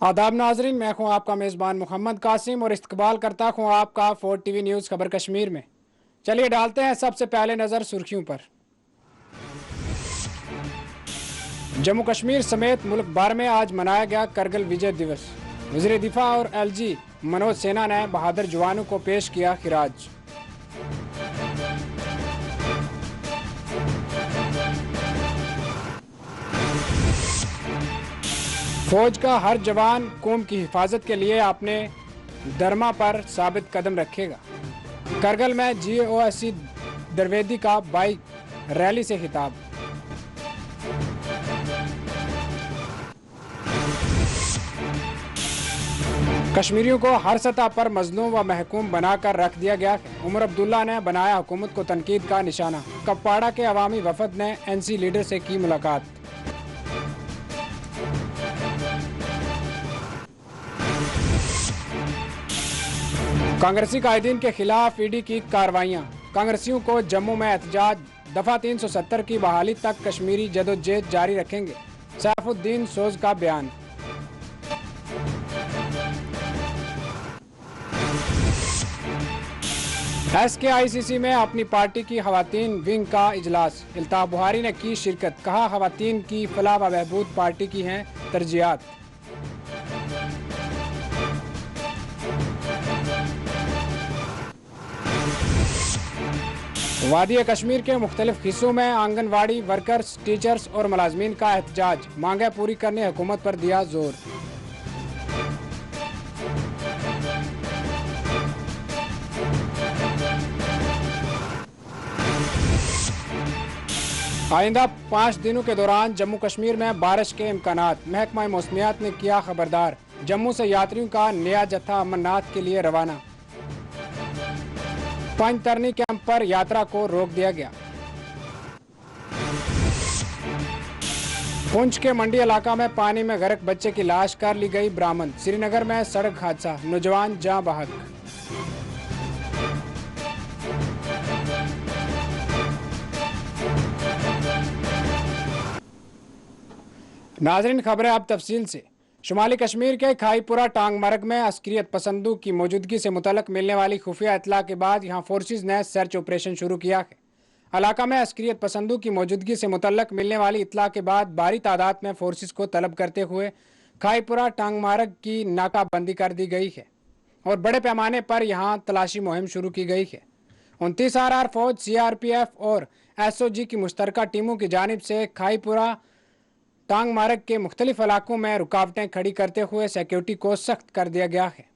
आदाब नाजरीन, मैं हूँ आपका मेज़बान मोहम्मद कासिम और इस्तकबाल करता हूँ आपका 4 टीवी न्यूज़ खबर कश्मीर में। चलिए डालते हैं सबसे पहले नज़र सुर्खियों पर। जम्मू कश्मीर समेत मुल्क भर में आज मनाया गया करगिल विजय दिवस। वज़ीर दिफा और LG मनोज सिन्हा ने बहादुर जवानों को पेश किया खिराज। फौज का हर जवान कौम की हिफाजत के लिए अपने दरमा पर साबित कदम रखेगा। करगिल में GOSC द्विवेदी का बाइक रैली से खिताब। कश्मीरियों को हर सतह पर मजलूम व महकूम बनाकर रख दिया गया। उमर अब्दुल्ला ने बनाया हुकूमत को तनकीद का निशाना। कपवाड़ा के अवामी वफद ने NC लीडर से की मुलाकात। कांग्रेसी कायदीन के खिलाफ ED की कार्रवाइयां। कांग्रेसियों को जम्मू में एहतजाज। दफा 370 की बहाली तक कश्मीरी जदोजहद जारी रखेंगे। सैफुद्दीन सोज का बयान। SKICC में अपनी पार्टी की खवातीन विंग का इजलास। इल्ताफ बुहारी ने की शिरकत। कहा खवातीन की फलाह व बहबूद पार्टी की हैं तरजीहात। वादी कश्मीर के मुख्तलिफ हिस्सों में आंगनवाड़ी वर्कर्स, टीचर्स और मुलाजमीन का एहतजाज। मांगे पूरी करने हुकूमत पर दिया जोर। आइंदा 5 दिनों के दौरान जम्मू कश्मीर में बारिश के इम्कानात। महकमा मौसमियात ने किया खबरदार। जम्मू से यात्रियों का नया जत्था अमरनाथ के लिए रवाना। पंचतरनी कैंप पर यात्रा को रोक दिया गया। पुंछ के मंडी इलाका में पानी में गर्क बच्चे की लाश कर ली गई बरामद। श्रीनगर में सड़क हादसा, नौजवान जाँ बहक। नाजरीन, खबरें अब तफसील से। शुमाली कश्मीर के खाईपुरा टांगमर्ग में अस्करियत पसंदों की मौजूदगी से मुतल्लक मिलने वाली खुफिया इतला के बाद यहाँ फोर्सेज ने सर्च ऑपरेशन शुरू किया है। इलाका में अस्करियत पसंदों की मौजूदगी से मुतल्लक मिलने वाली इतला के बाद भारी तादाद में फोर्सेज को तलब करते हुए खाईपुरा टांगमर्ग की नाकाबंदी कर दी गई है और बड़े पैमाने पर यहाँ तलाशी मुहिम शुरू की गई है। 29 RR फौज, CRPF और SOG की मुश्तरका टीमों की जानिब से खाईपुरा टांगमर्ग के मुख्तलिफ इलाकों में रुकावटें खड़ी करते हुए सिक्योरिटी को सख्त कर दिया गया है।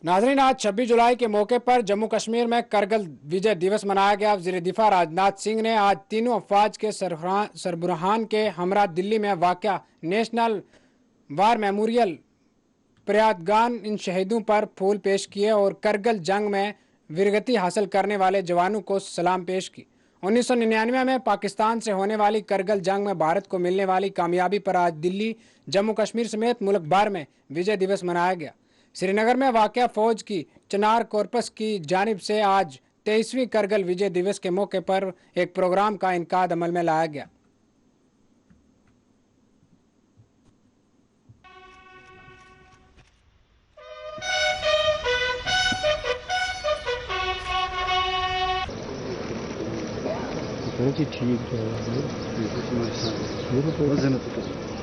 नाजरीन, आज 26 जुलाई के मौके पर जम्मू कश्मीर में करगिल विजय दिवस मनाया गया। वज़ीर दिफा राजनाथ सिंह ने आज तीनों अफवाज के सरबराहान के हमरा दिल्ली में वाक़या नेशनल वार मेमोरियल परेडगान इन शहीदों पर फूल पेश किए और करगिल जंग में वीरगति हासिल करने वाले जवानों को सलाम पेश की। 1999 में पाकिस्तान से होने वाली करगिल जंग में भारत को मिलने वाली कामयाबी पर आज दिल्ली, जम्मू कश्मीर समेत मुल्क भर में विजय दिवस मनाया गया। श्रीनगर में वाक़या फौज की चिनार कॉर्पस की जानिब से आज 23वीं करगिल विजय दिवस के मौके पर एक प्रोग्राम का इनकाद अमल में लाया गया।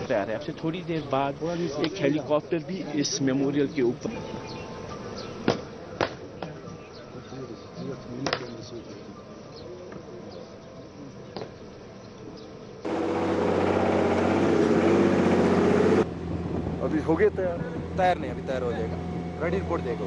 आपसे थोड़ी देर बाद एक हेलीकॉप्टर भी इस मेमोरियल के ऊपर अभी हो गए तैयार? तैयार नहीं, अभी तैयार हो जाएगा। रेडी रिपोर्ट देखो।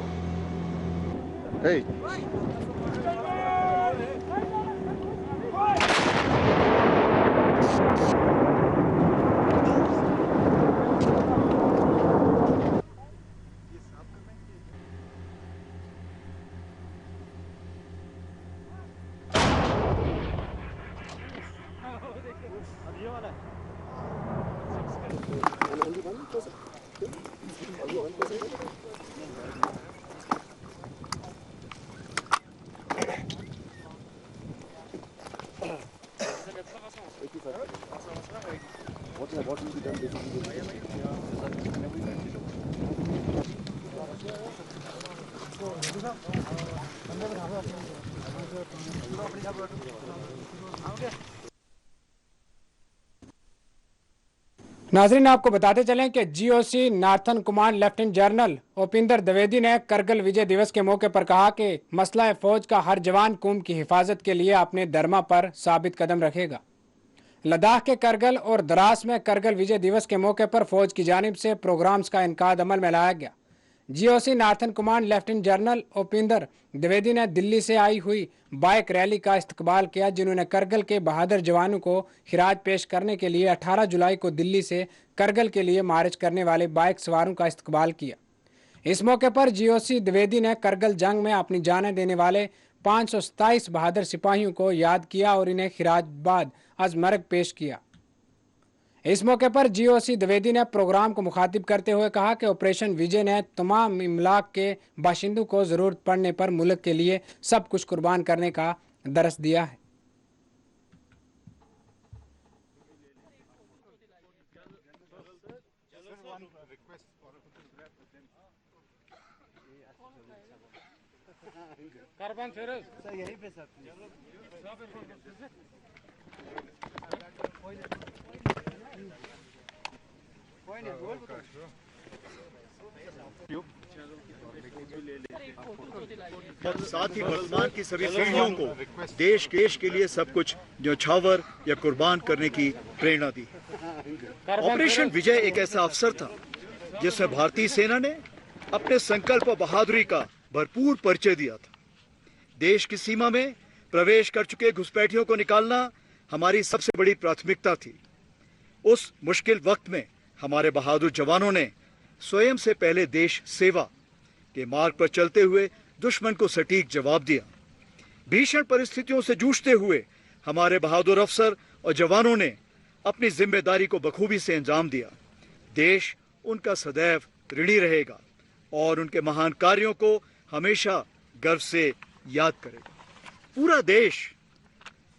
नाजरीन, आपको बताते चलें कि GOC northern command lieutenant general Upinder Dwivedi ने करगिल विजय दिवस के मौके पर कहा कि मसला फौज का हर जवान कौम की हिफाजत के लिए अपने धर्मा पर साबित कदम रखेगा। लद्दाख के करगिल और द्रास में करगिल विजय दिवस के मौके पर फौज की जानिब से प्रोग्राम्स का इनकाद अमल में लाया गया। GOC northern command lieutenant general Upinder Dwivedi ने दिल्ली से आई हुई बाइक रैली का इस्तकबाल किया, जिन्होंने करगिल के बहादुर जवानों को खिराज पेश करने के लिए 18 जुलाई को दिल्ली से करगिल के लिए मार्च करने वाले बाइक सवारों का इस्तकबाल किया। इस मौके पर जीओसी द्विवेदी ने करगिल जंग में अपनी जानें देने वाले 527 बहादुर सिपाहियों को याद किया और इन्हें खिराजबाद अज़मर्ग पेश किया। इस मौके पर जीओसी द्विवेदी ने प्रोग्राम को मुखातिब करते हुए कहा कि ऑपरेशन विजय ने तमाम इमलाक के बाशिंदों को ज़रूरत पड़ने पर मुल्क के लिए सब कुछ कुर्बान करने का दर्स दिया है। साथ ही वर्तमान की सभी पीढ़ियों को देश के लिए सब कुछ न्यौछावर या कुर्बान करने की प्रेरणा दी। ऑपरेशन विजय एक ऐसा अवसर था जिसमें भारतीय सेना ने अपने संकल्प और बहादुरी का भरपूर परिचय दिया था। देश की सीमा में प्रवेश कर चुके घुसपैठियों को निकालना हमारी सबसे बड़ी प्राथमिकता थी। उस मुश्किल वक्त में हमारे बहादुर जवानों ने स्वयं से पहले देश सेवा के मार्ग पर चलते हुए दुश्मन को सटीक जवाब दिया। भीषण परिस्थितियों से जूझते हुए हमारे बहादुर अफसर और जवानों ने अपनी जिम्मेदारी को बखूबी से अंजाम दिया। देश उनका सदैव ऋणी रहेगा और उनके महान कार्यों को हमेशा गर्व से याद करेगा। पूरा देश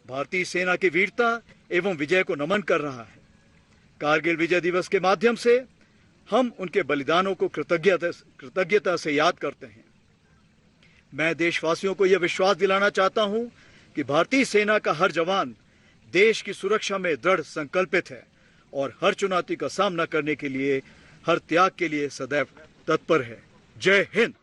भारतीय सेना की वीरता एवं विजय को नमन कर रहा है। कारगिल विजय दिवस के माध्यम से हम उनके बलिदानों को कृतज्ञता से याद करते हैं। मैं देशवासियों को यह विश्वास दिलाना चाहता हूं कि भारतीय सेना का हर जवान देश की सुरक्षा में दृढ़ संकल्पित है और हर चुनौती का सामना करने के लिए, हर त्याग के लिए सदैव तत्पर है। जय हिंद।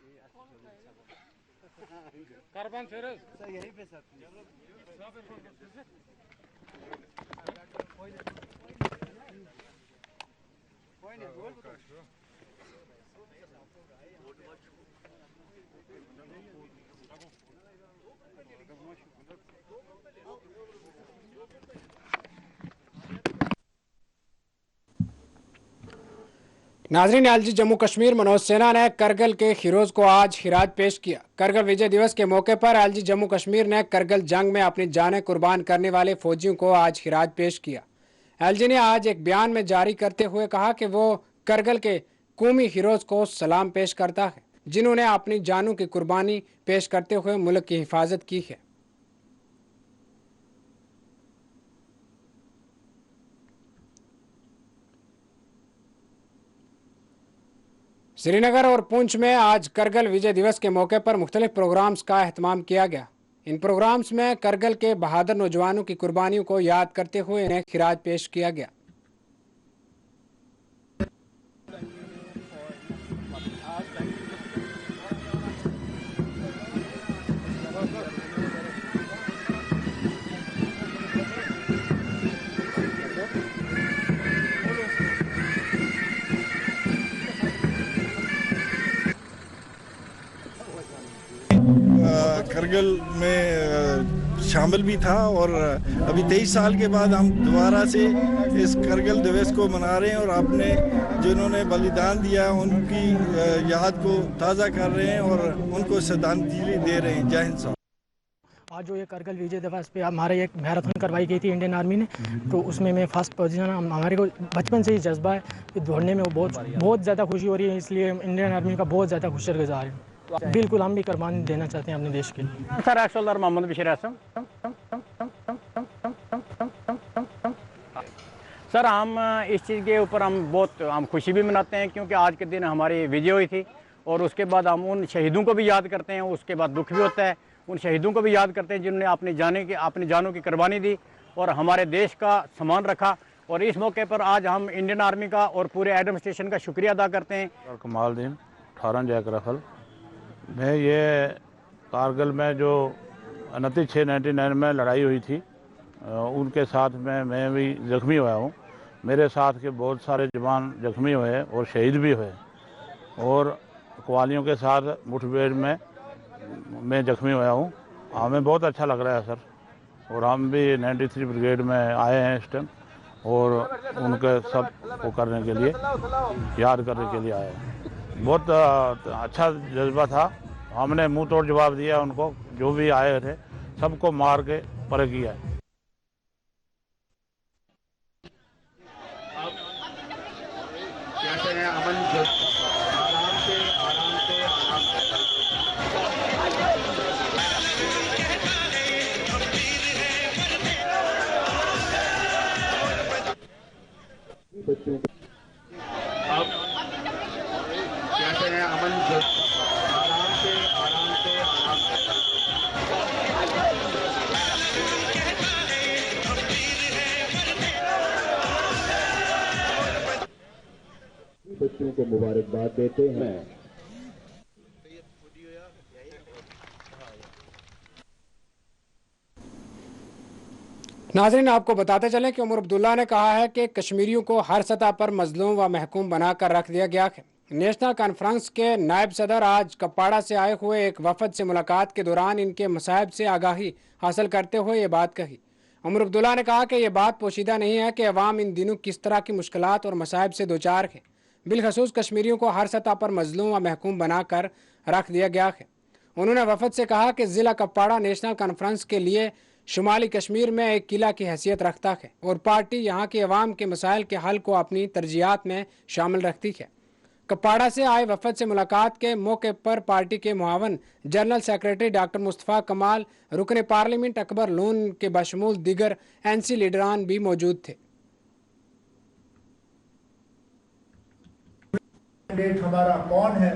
नाजरीन, एलजी जम्मू कश्मीर मनोज सिन्हा ने करगिल के हीरोज को आज खिराज पेश किया। करगिल विजय दिवस के मौके पर एलजी जम्मू कश्मीर ने करगिल जंग में अपनी जानें कुर्बान करने वाले फौजियों को आज खिराज पेश किया। एलजी ने आज एक बयान में जारी करते हुए कहा कि वो करगिल के कौमी हीरोज को सलाम पेश करता है, जिन्होंने अपनी जानों की कुर्बानी पेश करते हुए मुल्क की हिफाजत की है। श्रीनगर और पुंछ में आज करगिल विजय दिवस के मौके पर मुख्तलिफ प्रोग्राम्स का एहतमाम किया गया। इन प्रोग्राम्स में करगिल के बहादुर नौजवानों की कुर्बानियों को याद करते हुए इन्हें खिराज पेश किया गया। करगिल में शामिल भी था और अभी 23 साल के बाद हम दोबारा से इस करगिल दिवस को मना रहे हैं और अपने जिन्होंने बलिदान दिया उनकी याद को ताज़ा कर रहे हैं और उनको श्रद्धांजलि दे रहे हैं। जय हिंद साहब। आज जो ये करगिल विजय दिवस पे हमारे एक मैराथन करवाई गई थी इंडियन आर्मी ने, तो उसमें मैं फर्स्ट पोजीशन, हमारे को बचपन से ही जज्बा है कि दौड़ने में बहुत ज़्यादा खुशी हो रही है, इसलिए इंडियन आर्मी का बहुत ज़्यादा शुक्रगुजार है। बिल्कुल हम भी कुर्बानी देना चाहते हैं अपने देश के लिए। सर एक्चुअल मोहम्मद बशीर आसम। सर हम इस चीज़ के ऊपर हम खुशी भी मनाते हैं क्योंकि आज के दिन हमारी विजय हुई थी और उसके बाद हम उन शहीदों को भी याद करते हैं। उसके बाद दुख भी होता है, उन शहीदों को भी याद करते हैं जिन्होंने अपनी जानों की कुर्बानी दी और हमारे देश का सम्मान रखा। और इस मौके पर आज हम इंडियन आर्मी का और पूरे एडमिनिस्ट्रेशन का शुक्रिया अदा करते हैं। और कमालदीन 18 जैक रफल। मैं ये कारगिल में जो 29/6/99 में लड़ाई हुई थी उनके साथ में मैं भी ज़ख्मी हुआ हूँ। मेरे साथ के बहुत सारे जवान ज़ख्मी हुए और शहीद भी हुए और कवालियों के साथ मुठभेड़ में मैं ज़ख्मी हुआ हूँ। हमें बहुत अच्छा लग रहा है सर, और हम भी 93 ब्रिगेड में आए हैं इस टाइम और उनके सब को करने के लिए, याद करने के लिए आए हैं। बहुत अच्छा जज्बा था। हमने मुंह तोड़ जवाब दिया उनको, जो भी आए थे सबको मार के पर किया। आप कैसे हैं? अमन आराम से बच्चों को मुबारकबाद देते हैं। नाज़रीन, आपको बताते चलें कि उमर अब्दुल्ला ने कहा है कि कश्मीरियों को हर सतह पर मजलूम व महकूम बनाकर रख दिया गया है। नेशनल कॉन्फ्रेंस के नायब सदर आज कप्पाड़ा से आए हुए एक वफद से मुलाकात के दौरान इनके मसाइब से आगाही हासिल करते हुए ये बात कही। उमर अब्दुल्ला ने कहा कि यह बात पोशीदा नहीं है कि अवाम इन दिनों किस तरह की मुश्किलात और मसाइब से दो चार है। बिलखसूस कश्मीरियों को हर सतह पर मजलूम व महकूम बनाकर रख दिया गया है। उन्होंने वफद से कहा कि ज़िला कप्पाड़ा नेशनल कॉन्फ्रेंस के लिए शुमाली कश्मीर में एक किला की हैसियत रखता है और पार्टी यहाँ के अवाम के मसाइल के हल को अपनी तरजीहात में शामिल रखती है। कप्पाड़ा से आए वफद से मुलाकात के मौके पर पार्टी के मुआवन जनरल सेक्रेटरी डॉक्टर मुस्तफ़ा कमाल, रुकन पार्लियामेंट अकबर लोन के बशमूल दीगर NC लीडरान भी मौजूद थे। हमारा कौन है?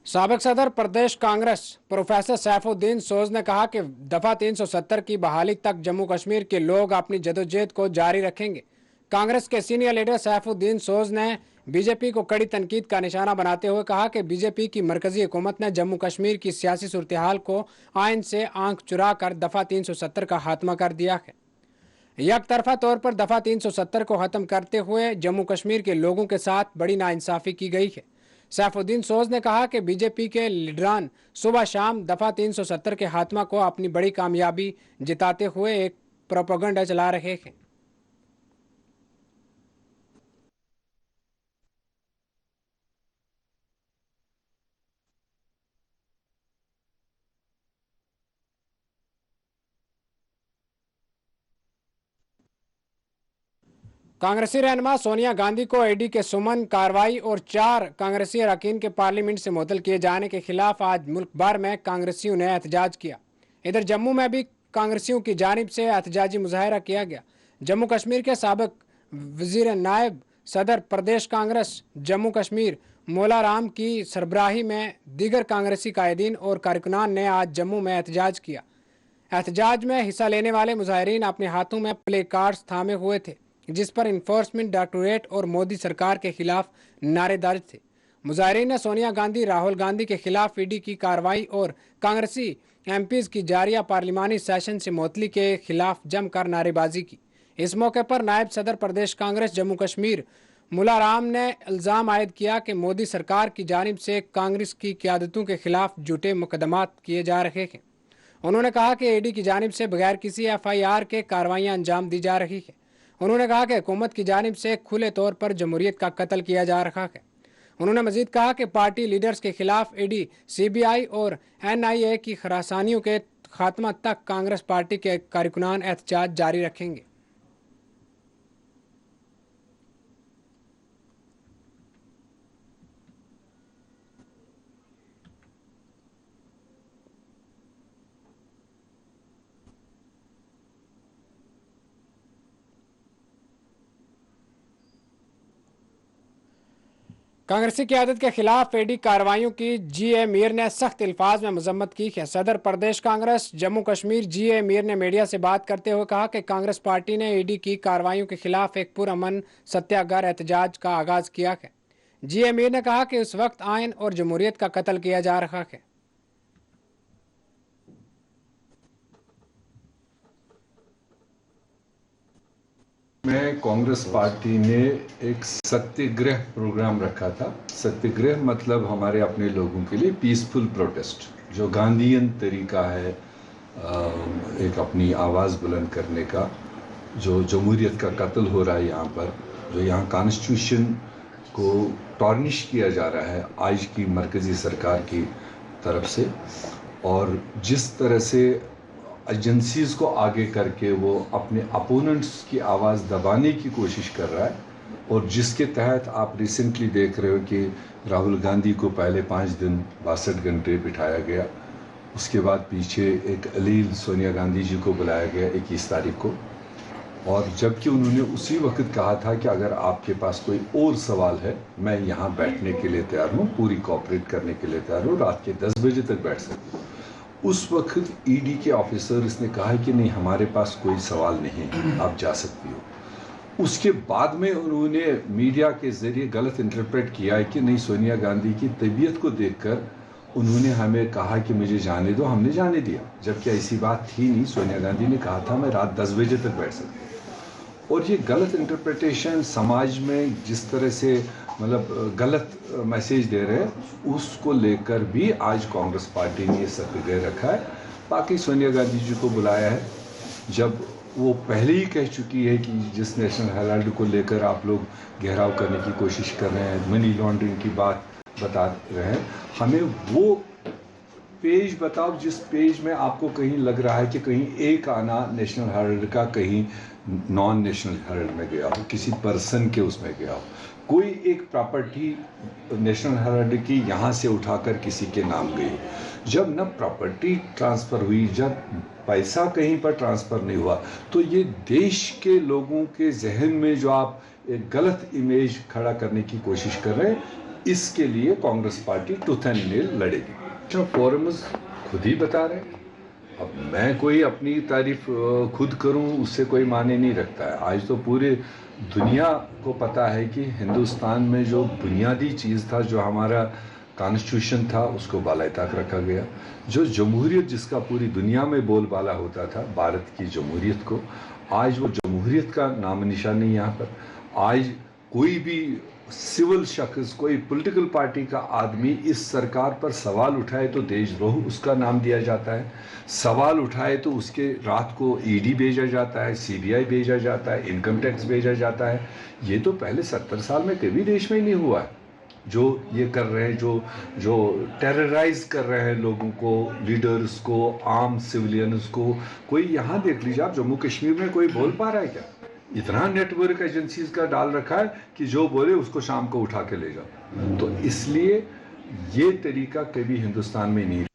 साबिक सदर प्रदेश कांग्रेस प्रोफेसर सैफुद्दीन सोज ने कहा कि दफा 370 की बहाली तक जम्मू कश्मीर के लोग अपनी जदोजहद को जारी रखेंगे। कांग्रेस के सीनियर लीडर सैफुद्दीन सोज ने बीजेपी को कड़ी तनकीद का निशाना बनाते हुए कहा कि बीजेपी की मरकजी हुकूमत ने जम्मू कश्मीर की सियासी सूरत हाल को आइन से आंख चुरा कर दफा 370 का खात्मा कर दिया है। एक तरफा तौर पर दफा 370 को खत्म करते हुए जम्मू कश्मीर के लोगों के साथ बड़ी नाइंसाफी की गई है। सैफुद्दीन सोज ने कहा कि बीजेपी के लीडरान सुबह शाम दफा 370 के खात्मा को अपनी बड़ी कामयाबी जिताते हुए एक प्रोपेगेंडा चला रहे हैं। कांग्रेसी रहनुमा सोनिया गांधी को ईडी के सुमन कार्रवाई और 4 कांग्रेसी अरकान के पार्लियामेंट से मुअत्तल किए जाने के खिलाफ आज मुल्क भर में कांग्रेसियों ने एहतजाज किया। इधर जम्मू में भी कांग्रेसियों की जानिब से एहतजाजी मुजाहरा किया गया। जम्मू कश्मीर के साबिक वजीर नायब सदर प्रदेश कांग्रेस जम्मू कश्मीर मौला राम की सरबराही में दीगर कांग्रेसी कायदीन और कारकुनान ने आज जम्मू में एहतजाज किया। एहतजाज में हिस्सा लेने वाले मुजाहिरीन अपने हाथों में प्ले कार्ड्स थामे हुए थे जिस पर इन्फोर्समेंट डायरेक्टोरेट और मोदी सरकार के खिलाफ नारे दर्ज थे। मुजाहिरीन ने सोनिया गांधी, राहुल गांधी के खिलाफ ईडी की कार्रवाई और कांग्रेसी MPs की जारिया पार्लिमानी सेशन से मुअत्तली के खिलाफ जमकर नारेबाजी की। इस मौके पर नायब सदर प्रदेश कांग्रेस जम्मू कश्मीर मुला राम ने इल्ज़ाम आयद किया कि मोदी सरकार की जानिब से कांग्रेस की क़यादतों के खिलाफ झूठे मुकदमात किए जा रहे हैं। उन्होंने कहा कि ईडी की जानिब से बगैर किसी FIR के कार्रवाइयाँ अंजाम दी जा रही है। उन्होंने कहा कि हुकूमत की जानिब से खुले तौर पर जमहूरियत का कत्ल किया जा रहा है। उन्होंने मजीद कहा कि पार्टी लीडर्स के खिलाफ ईडी, CBI और NIA की खरासानियों के खात्मा तक कांग्रेस पार्टी के कारकुनान एहतजाज जारी रखेंगे। कांग्रेसी क़यादत के खिलाफ ईडी कार्रवाइयों की GA मीर ने सख्त अल्फाज में मजम्मत की है। सदर प्रदेश कांग्रेस जम्मू कश्मीर GA मीर ने मीडिया से बात करते हुए कहा कि कांग्रेस पार्टी ने ईडी की कार्रवाइयों के खिलाफ एक पुरअमन सत्याग्रह एहतजाज का आगाज किया है। GA मीर ने कहा कि उस वक्त आइन और जमहूरियत का कत्ल किया जा रहा है। में कांग्रेस पार्टी ने एक सत्याग्रह प्रोग्राम रखा था। सत्याग्रह मतलब हमारे अपने लोगों के लिए पीसफुल प्रोटेस्ट, जो गांधीयन तरीका है एक अपनी आवाज़ बुलंद करने का। जो जमहूरियत का कत्ल हो रहा है यहाँ पर, जो यहाँ कॉन्स्टिट्यूशन को टॉर्निश किया जा रहा है आज की मरकज़ी सरकार की तरफ से, और जिस तरह से एजेंसीज़ को आगे करके वो अपने अपोनेंट्स की आवाज़ दबाने की कोशिश कर रहा है, और जिसके तहत आप रिसेंटली देख रहे हो कि राहुल गांधी को पहले 5 दिन 62 घंटे बिठाया गया, उसके बाद पीछे एक अलील सोनिया गांधी जी को बुलाया गया 21 तारीख को, और जबकि उन्होंने उसी वक्त कहा था कि अगर आपके पास कोई और सवाल है मैं यहाँ बैठने के लिए तैयार हूँ, पूरी कोऑपरेट करने के लिए तैयार हूँ, रात के 10 बजे तक बैठ सकते हूँ। उस वक्त ईडी के ऑफिसर्स ने कहा कि नहीं, हमारे पास कोई सवाल नहीं है, आप जा सकती हो। उसके बाद में उन्होंने मीडिया के ज़रिए गलत इंटरप्रेट किया है कि नहीं, सोनिया गांधी की तबीयत को देखकर उन्होंने हमें कहा कि मुझे जाने दो, हमने जाने दिया, जबकि ऐसी बात थी नहीं। सोनिया गांधी ने कहा था मैं रात 10 बजे तक बैठ सकती हूँ। और ये गलत इंटरप्रिटेशन समाज में जिस तरह से मतलब गलत मैसेज दे रहे हैं, उसको लेकर भी आज कांग्रेस पार्टी ने ये सत्याग्रह रखा है। बाकी सोनिया गांधी जी को बुलाया है, जब वो पहले ही कह चुकी है कि जिस नेशनल हेराल्ड को लेकर आप लोग घेराव करने की कोशिश कर रहे हैं, मनी लॉन्ड्रिंग की बात बता रहे हैं, हमें वो पेज बताओ जिस पेज में आपको कहीं लग रहा है कि कहीं एक आना नेशनल हेराल्ड का कहीं नॉन नेशनल हेराल्ड में गया हो, किसी पर्सन के उसमें गया हो, कोई एक प्रॉपर्टी नेशनल हेराल्ड की यहाँ से उठाकर किसी के नाम गई। जब न प्रॉपर्टी ट्रांसफ़र हुई, जब पैसा कहीं पर ट्रांसफ़र नहीं हुआ, तो ये देश के लोगों के जहन में जो आप एक गलत इमेज खड़ा करने की कोशिश कर रहे हैं, इसके लिए Congress party tooth and nail लड़ेगी। जो फोरम्स खुद ही बता रहे हैं, अब मैं कोई अपनी तारीफ खुद करूं उससे कोई माने नहीं रखता है। आज तो पूरे दुनिया को पता है कि हिंदुस्तान में जो बुनियादी चीज़ था, जो हमारा कॉन्स्टिट्यूशन था, उसको बालाइताक रखा गया। जो जमहूरियत जिसका पूरी दुनिया में बोलबाला होता था, भारत की जमहूरियत को, आज वो जमहूरियत का नाम निशान नहीं यहाँ पर। आज कोई भी सिविल शख्स, कोई पॉलिटिकल पार्टी का आदमी इस सरकार पर सवाल उठाए तो देशद्रोह उसका नाम दिया जाता है, सवाल उठाए तो उसके रात को ईडी भेजा जाता है, CBI भेजा जाता है, इनकम टैक्स भेजा जाता है। ये तो पहले 70 साल में कभी देश में नहीं हुआ है। जो ये कर रहे हैं, जो टेरराइज कर रहे हैं लोगों को, लीडर्स को, आम सिविलियंस को, कोई यहाँ देख लीजिए आप, जम्मू कश्मीर में कोई बोल पा रहा है क्या? इतना नेटवर्क एजेंसीज का डाल रखा है कि जो बोले उसको शाम को उठा के ले जाओ। तो इसलिए ये तरीका कभी हिंदुस्तान में नहीं।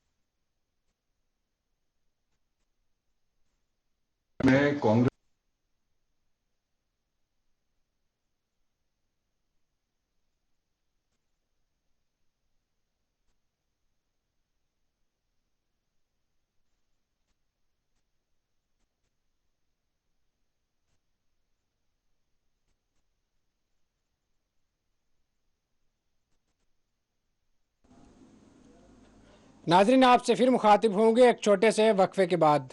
मैं कांग्रेस नाजरीन, आपसे फिर मुखातिब होंगे एक छोटे से वक्फे के बाद।